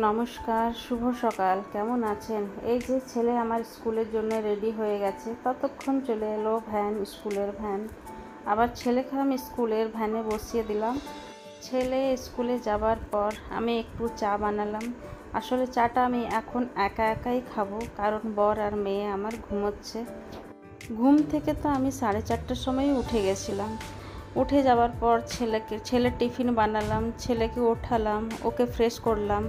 নমস্কার, শুভ সকাল। কেমন আছেন? এই যে ছেলে আমার স্কুলের জন্য রেডি হয়ে গেছে, ততক্ষণ চলে এলো ভ্যান, স্কুলের ভ্যান। আবার ছেলেকে আমি স্কুলের ভ্যানে বসিয়ে দিলাম। ছেলে স্কুলে যাবার পর আমি একটু চা বানালাম। আসলে চাটা আমি এখন একা একাই খাবো, কারণ বর আর মেয়ে আমার ঘুমোচ্ছে। ঘুম থেকে তো আমি 4:30টার সময় উঠে গেছিলাম। উঠে যাওয়ার পর ছেলের টিফিন বানালাম, ছেলেকে ওঠালাম, ওকে ফ্রেশ করলাম।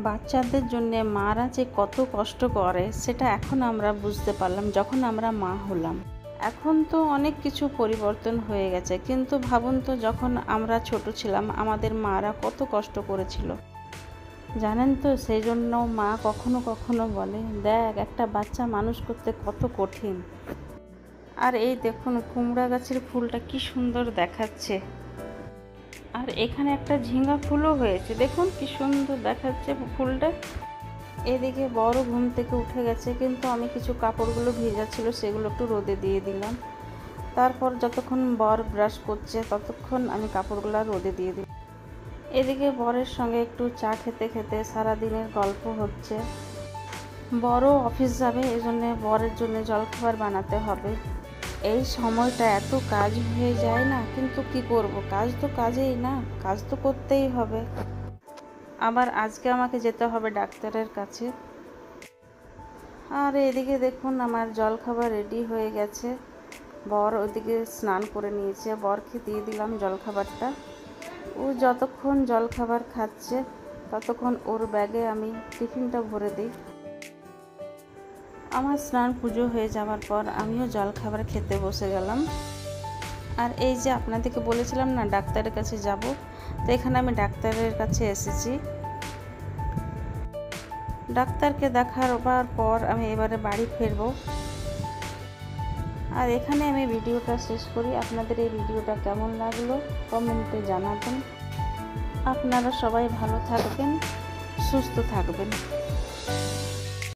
বাচ্চাদের জন্যে মারা যে কত কষ্ট করে সেটা এখন আমরা বুঝতে পারলাম যখন আমরা মা হলাম। এখন তো অনেক কিছু পরিবর্তন হয়ে গেছে, কিন্তু ভাবুন তো যখন আমরা ছোট ছিলাম আমাদের মারা কত কষ্ট করেছিল। জানেন তো, সেই জন্য মা কখনো কখনো বলে, দেখ একটা বাচ্চা মানুষ করতে কত কঠিন। আর এই দেখুন কুমড়া গাছের ফুলটা কি সুন্দর দেখাচ্ছে। আর এখানে একটা ঝিঙ্গা ফুলও হয়েছে, দেখুন কি সুন্দর দেখাচ্ছে ফুলটা। এদিকে বড় ঘুম থেকে উঠে গেছে, কিন্তু আমি কিছু কাপড়গুলো ভেজা ছিল সেগুলো একটু রোদে দিয়ে দিলাম। তারপর যতক্ষণ বর ব্রাশ করছে ততক্ষণ আমি কাপড়গুলো রোদে দিয়ে দিই। এদিকে বরের সঙ্গে একটু চা খেতে খেতে সারাদিনের গল্প হচ্ছে। বড় অফিস যাবে, এজন্য বরের জন্য জলখাবার বানাতে হবে। এই সময়টা এত কাজ হয়ে যায় না, কিন্তু কি করব, কাজ তো কাজেই না, কাজ তো করতেই হবে। আবার আজকে আমাকে যেতে হবে ডাক্তারের কাছে। আর এদিকে দেখুন আমার জলখাবার রেডি হয়ে গেছে। বর ওদিকে স্নান করে নিয়েছে, বরকে দিয়ে দিলাম জলখাবারটা। ও যতক্ষণ জলখাবার খাচ্ছে ততক্ষণ ওর ব্যাগে আমি টিফিনটা ভরে দিই। আমার স্নান পুজো হয়ে যাওয়ার পর আমিও জলখাবার খেতে বসে গেলাম। আর এই যে আপনাদেরকে বলেছিলাম না ডাক্তারের কাছে যাব, তো এখানে আমি ডাক্তারের কাছে এসেছি। ডাক্তারকে দেখাবার পর আমি এবারে বাড়ি ফিরব। আর এখানে আমি ভিডিওটা শেষ করি। আপনাদের এই ভিডিওটা কেমন লাগলো কমেন্টে জানাবেন। আপনারা সবাই ভালো থাকবেন, সুস্থ থাকবেন।